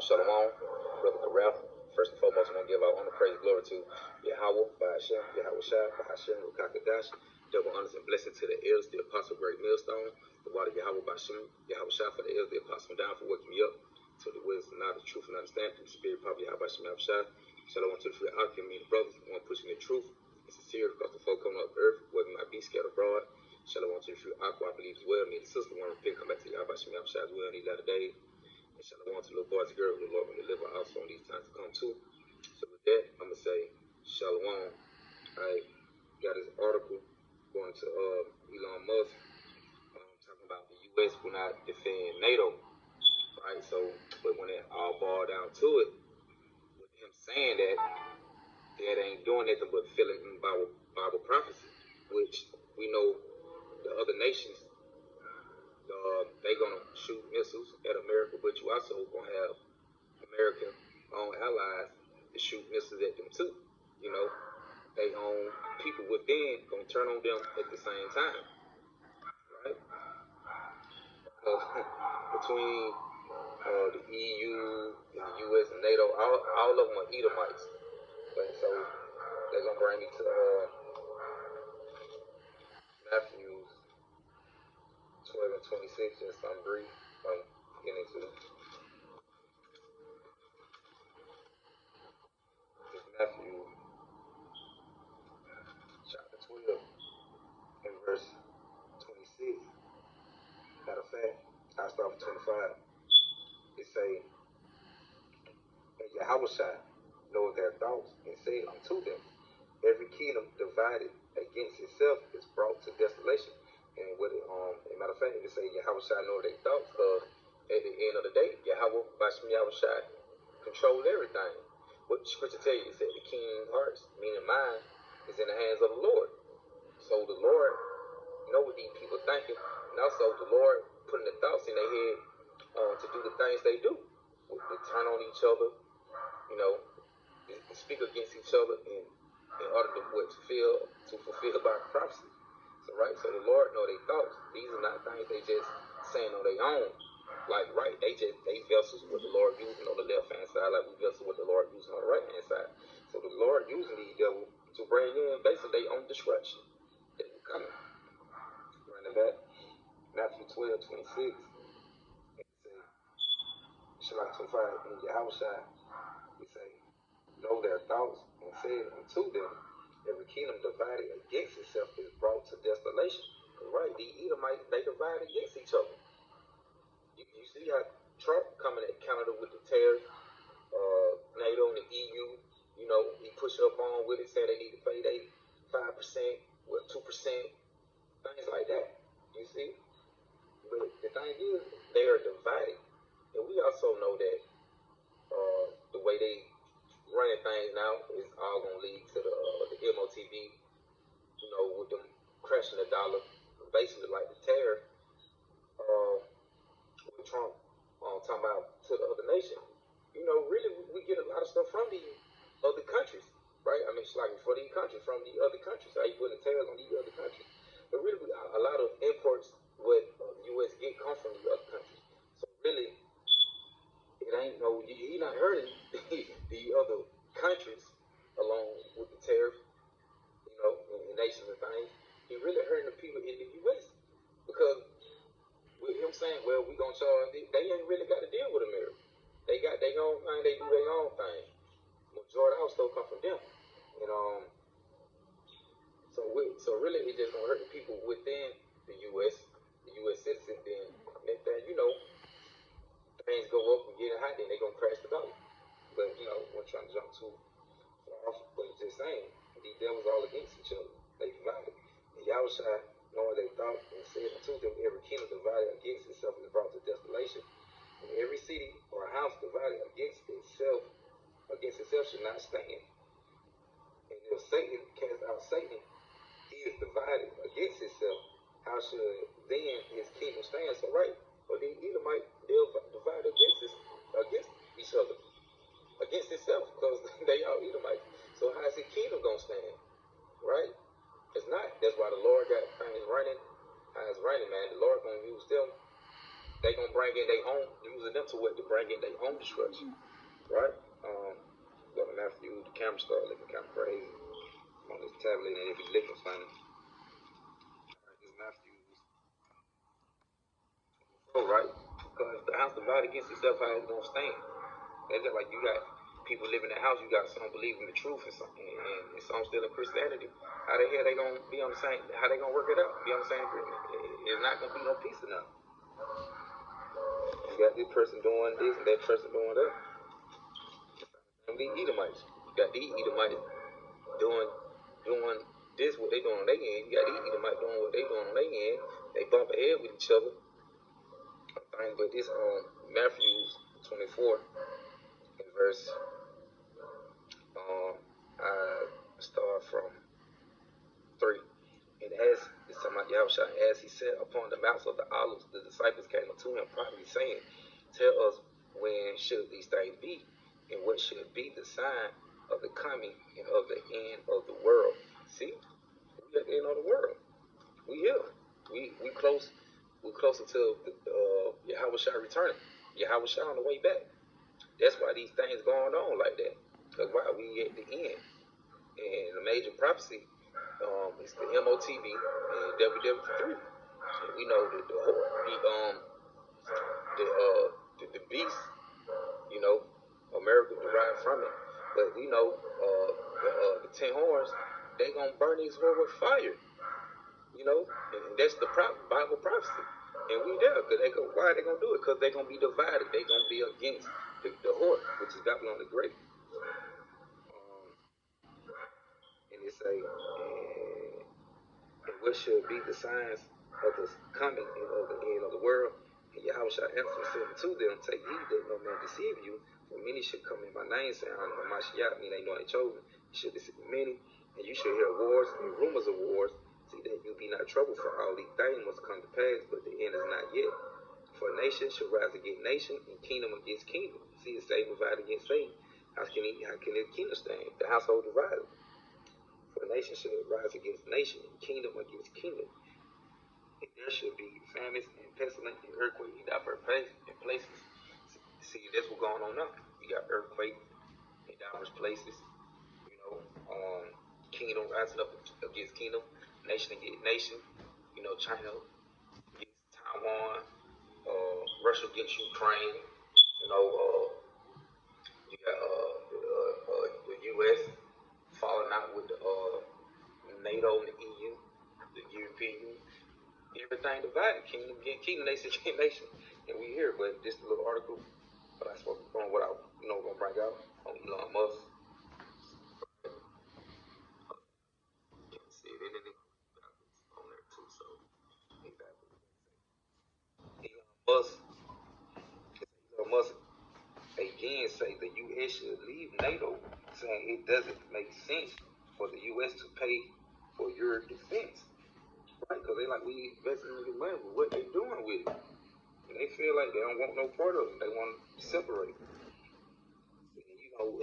Shalom, Brother Karel. First and foremost, I want to give our honor, praise, glory to Yahweh, Bahashem, Yahweh Shai, Bahashem, Rukakadash. Double honors and blessings to the elders, the apostle, great millstone, the water, Yahweh, Bahashem, Yahweh Shai, for the elders, the apostle, down for waking me up to the wisdom, knowledge, truth, and understanding, the spirit, power, Yahweh, Bahashem, Yahweh Shai. Shalom to the free outcome, me and the brothers, the one pushing the truth, and sincere, across the folk coming up earth, whether it might be scattered abroad. Shalom to the free outcome, I believe as well, me and the sister, want to repent, come back to Yahweh, Bahashem, Yahweh Shai as well in these latter days. And shalom to little boys and girls, the Lord will deliver also in these times to come too. So with that, I'm gonna say shalom. I got this article going to Elon Musk talking about the U.S. will not defend NATO, right? So, but when it all boiled down to it, with him saying that ain't doing nothing but filling in Bible prophecy, which we know the other nations they gonna shoot missiles at America, but you also gonna have American own allies to shoot missiles at them too. You know, they own people within gonna turn on them at the same time, right? Between the EU, and the US, and NATO, all of them are Edomites. But so they're gonna bring me to Matthew 12 and 26, just some brief. I'm getting into Matthew chapter 12 and verse 26. Matter of fact, I'll start with 25. It say, and Yahweh knoweth their thoughts, and said unto them, every kingdom divided against itself is brought to desolation. And what matter of fact, it say Yahweh knoweth their thoughts, at the end of the day, Yahweh Bashem Yahweh controls everything. What the scripture tell you, it said the king's hearts, meaning mind, is in the hands of the Lord. So the Lord know what these people thinking, and also the Lord putting the thoughts in their head to do the things they do, to turn on each other, you know, to speak against each other in order to fulfill by prophecy. So right, so the Lord know their thoughts. These are not things they just saying on their own. Like right, they vessels with the Lord using on the left hand side, like we vessels with the Lord using on the right hand side. So the Lord using these devils to bring in basically their own destruction. They were coming. Running back, Matthew 12, 26. It say, Shalom 25, in Yahweh he say, know their thoughts, and said unto them, every kingdom divided against itself is brought to desolation. Right, the Edomites, they divide against each other. You see how Trump coming at Canada with the tariffs, NATO and the EU, you know, he push up on with it, saying they need to pay they 5%, well, 2%, things like that. You see? But the thing is, they are divided. And we also know that the way they running things now is all going to lead to the MOTV, you know, with them crashing the dollar, basically like the tariff, with Trump talking about to the other nation. You know, really, we get a lot of stuff from the other countries, right? I mean, it's like for these countries, from the other countries. How you putting tariffs on these other countries? But really, a lot of imports what the U.S. get come from the other countries. So really, it ain't no, he not hurting the other countries along with the tariff, you know, and nations and things. He really hurting the people in the U.S. because with him saying, well, we gonna charge, they ain't really got to deal with America. They got their own thing, they do their own thing. Majority of our stuff come from them. And so really it just gonna hurt the people within the US citizens. Then you know, things go up and get hot, then they gonna crash the dollar. But you know, we're trying to jump too far off, but it's just saying these devils all against each other. They divided. And Yahweh knowing they thought and said unto them, every kingdom divided against itself is brought to desolation. And every city or house divided against itself should not stand. And if Satan cast out Satan, he is divided against himself. How should then his kingdom stand? So right, but the Edomite, they'll divide against each other, against itself, because they are Edomites. So how is his kingdom gonna stand? Right? It's not. That's why the Lord got things running. How it's running, man. The Lord gonna use them. They gonna bring in their own, use using them to what, to bring in their own destruction, right? Go to Matthew, the camera started looking kind of crazy on this tablet, and if it's looking funny, right, it's Matthew 24, right? Because the house divided against itself, how it's gonna stand. That's just like you got people living in the house, you got some believing the truth and some still in Christianity. How the hell they gonna be on the same? How they gonna work it out? Be on the same agreement? It's not gonna be no peace enough. You got this person doing this and that person doing that. And these Edomites, you got these Edomites doing this what they doing on their end. You got these Edomites doing what they doing on their end. They bump ahead with each other. But this Matthew 24 in verse I start from 3. And as it's talking about Yahushua, as he sat upon the mount of the olives, the disciples came unto him, privately saying, tell us when should these things be, and what should be the sign of the coming and of the end of the world. See, we at the end of the world. We here. We close. We closer to Yahushua returning. Yahushua on the way back. That's why these things going on like that. Because why we at the end. And the major prophecy is the N.A.T.O and WW3. And we know that the beast, you know, America derived from it. But you know, the 10 horns, they gonna burn these horns with fire. You know, and that's the Bible prophecy. And we there, because why are they gonna do it? Because they're gonna be divided. They're gonna be against the horse, which is Babylon the Great. And it say, and what should be the signs of the coming and of the end of the world? And Yahushua answered and said to them, take heed that no man deceive you, for many should come in my name, saying, I'm the Mashiach, meaning they know they chosen. You should deceive many, and you should hear wars and rumors of wars. See that you be not troubled, for all these things must come to pass, but the end is not yet. For nation shall rise against nation, and kingdom against kingdom. See, the same divided against Satan. How can the kingdom stand? The household divided. For nation shall rise against nation, and kingdom against kingdom. And there should be famines and pestilence and earthquake in diverse places. See, that's what's going on now. You got earthquake in diverse places. You know, kingdom rising up against kingdom, nation against nation. You know, China against Taiwan, Russia against Ukraine. You know, you got the U.S. falling out with the N.A.T.O and the EU, the European Union. Everything divided, kingdom against kingdom, nation against nation. And we here, but just a little article, but I spoke on what I gonna bring out on Elon Musk. You can see it in the on there too, so exactly. Elon Musk again say the U.S. should leave NATO, saying it doesn't make sense for the U.S. to pay for your defense. Right, because they like, we investing in the money, but what they doing with it? And they feel like they don't want no part of it. They want to separate. And, you know,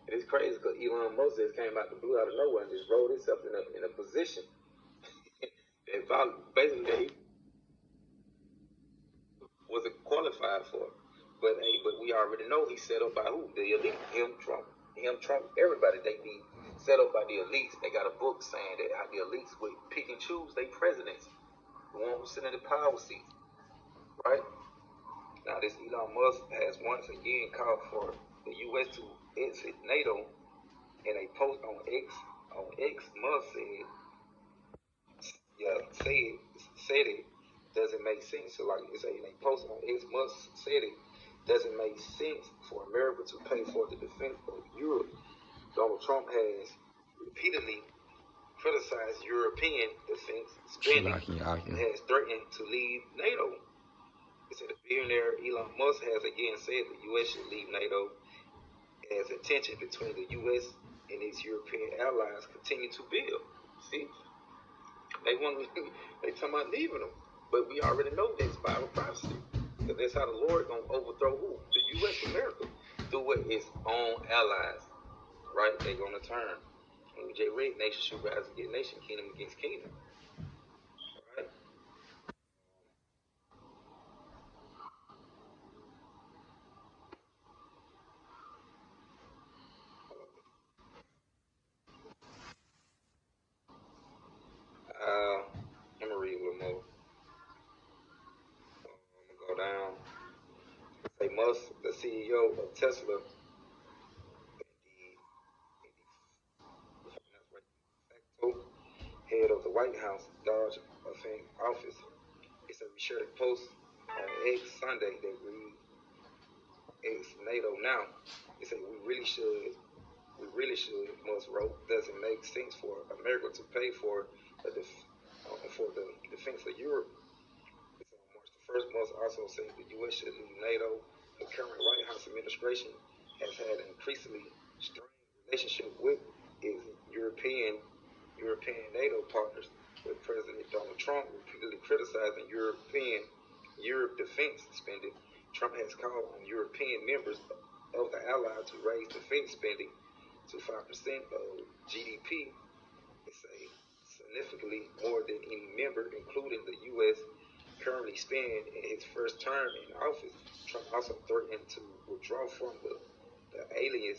it's crazy because Elon Musk just came out the blue out of nowhere and just rolled himself in a position that basically wasn't qualified for. But hey, but we already know he's set up by who? The elite. Him, Trump, everybody. They be set up by the elites. They got a book saying that how the elites would pick and choose their presidents, the one who's sitting in the power seat. Right? Now, this Elon Musk has once again called for the U.S. to exit NATO. In a post on X, Musk said it doesn't make sense. So, like it's in a post on X, Musk said it doesn't make sense for America to pay for the defense of Europe. Donald Trump has repeatedly criticized European defense spending and has threatened to leave NATO. He said the billionaire Elon Musk has again said the U.S. should leave NATO as the tension between the U.S. and its European allies continue to build. See, they talking about leaving them, but we already know this Bible prophecy. Because that's how the Lord gonna overthrow who? The U.S. America through what its own allies. Right? They gonna turn. And we just read, nation should rise against nation, kingdom against kingdom. Right? CEO of Tesla, and the head of the White House Dodge office. It said we shared a post on X Sunday that read X NATO now. It said we really should must wrote doesn't make sense for America to pay for the defense of Europe. So on March the 1st, Musk also said the U.S. should leave NATO. The current White House administration has had an increasingly strained relationship with its European NATO partners, with President Donald Trump repeatedly criticizing Europe defense spending. Trump has called on European members of the ally to raise defense spending to 5% of GDP. It's a significantly more than any member, including the U.S., currently spend in his first term in office. Trump also threatened to withdraw from the alliance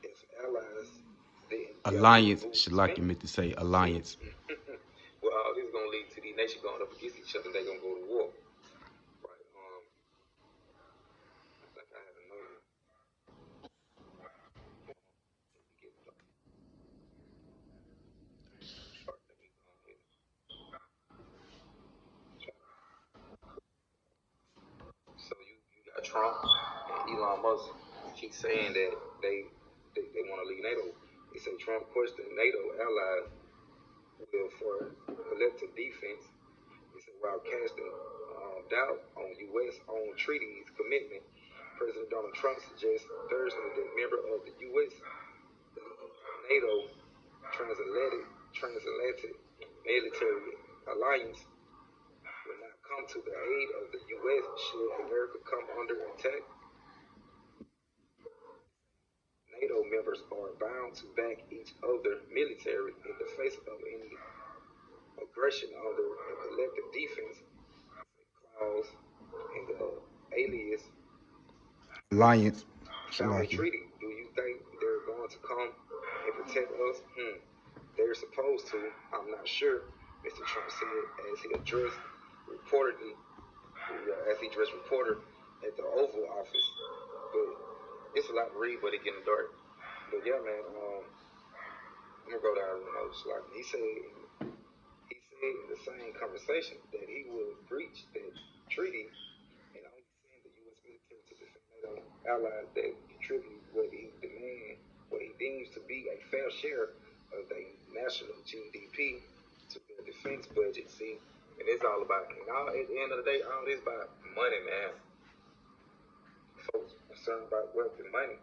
if allies didn't alliance. Shalaki meant to say alliance. Well, all this is gonna lead to these nations going up against each other. They're gonna go to war. Right. I think I had another. So you got Trump and Elon Musk keep saying that they want to leave NATO. They say Trump questioned NATO allies will for collective defense. He said while casting doubt on U.S.-owned treaties commitment, President Donald Trump suggests Thursday that member of the U.S. NATO transatlantic military alliance will not come to the aid of the U.S. should America come under attack. NATO members are bound to back each other military in the face of any aggression under a collective defense clause in the alliance. Treaty. Do you think they're going to come and protect us? They're supposed to. I'm not sure, Mr. Trump said as he addressed reporter at the Oval Office. But it's a lot to read, but it getting dark. But yeah, man, I'm gonna go down the notes. Like he said in the same conversation that he would breach that treaty and only send the U.S. military to defend NATO allies that contribute what he deems to be a fair share of their national GDP to their defense budget. See, and it's all about, at the end of the day, all this about money, man. Folks concerned about wealth and money,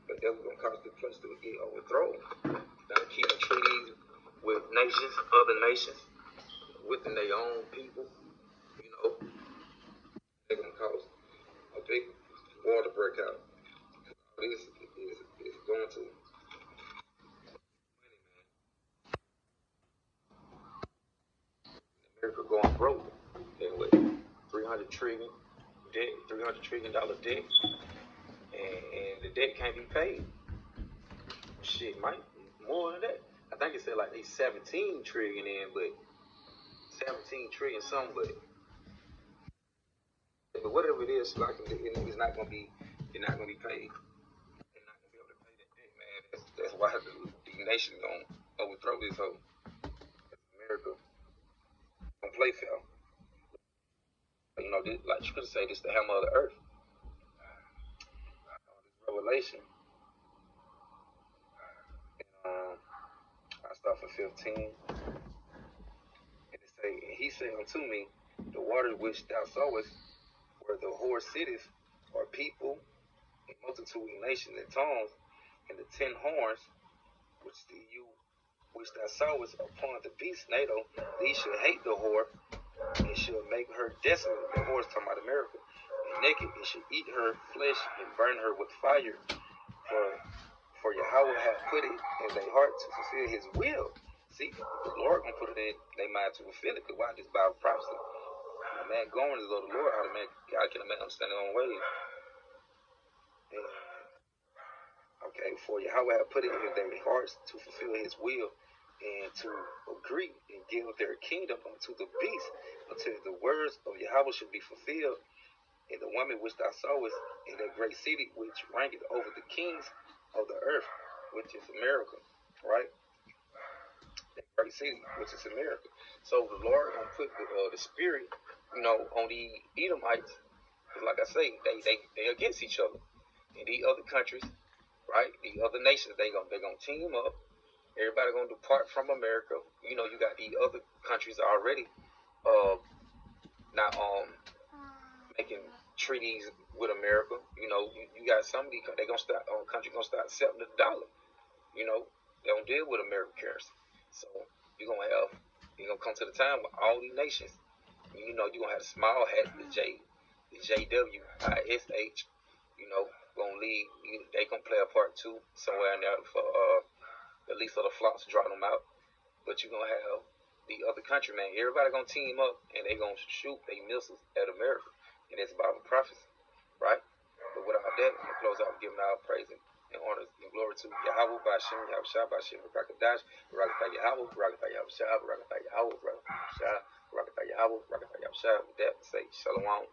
but that's gonna cause the place to get overthrown. Now keeping treaties with other nations, within their own people, they're gonna cause a big war to break out. This is going to America going broke. And with $300 trillion debt, and the debt can't be paid. Shit, might more than that. I think it said like they 17 trillion in, but 17 trillion something, but whatever it is, like it's not gonna be, you're not gonna be paid. You're not gonna be able to pay that debt, man. That's why the nation gonna overthrow this whole America gonna play fair. Like you could say, this the hammer of the earth. This revelation. And, I start from 15. And it say, and he said unto me, the waters which thou sawest, where the whore cities, are people, a multitude of nations and tongues, and the 10 horns, which thou sawest upon the beast NATO, these should hate the whore, and should make her desolate. The whore is talking about America. And naked, and should eat her flesh and burn her with fire. For Yahweh hath put it in their heart to fulfill his will. See, the Lord gonna put it in their mind to fulfill it. Because why? This Bible prophecy. A man going to the Lord, how the man, God can a man understand his own ways. And, okay, for Yahweh hath put it in their hearts to fulfill his will, and to agree and give their kingdom unto the beast, until the words of Yahweh should be fulfilled, And the woman which thou sawest in that great city which ranketh over the kings of the earth, which is America, right? That great city, which is America. So the Lord gonna put the spirit, on the Edomites. Cause like I say, they against each other. And these other countries, right? The other nations, they gonna team up. Everybody gonna depart from America. You got these other countries already not making treaties with America. You got some of these they gonna start country gonna start accepting the dollar. They don't deal with American currency. So you're gonna come to the time with all these nations. You're gonna have a small hat, the JWISH, gonna lead. They gonna play a part too somewhere in there for the least of the flocks to draw them out. But you're gonna have the other country, man. Everybody gonna team up and they gonna shoot their missiles at America, and it's Bible prophecy, right? But without that, I'm gonna close out giving our praise and honor and glory to Yahweh, Bashem, Yahushua, Bashem, Rakadash, Rakatah Yahweh, Rakatah Yahushua, Rakatah Yahweh, Rakatah Yahushua, Rakatah Yahweh, Rakatah Yahushua. With that, say Shalom.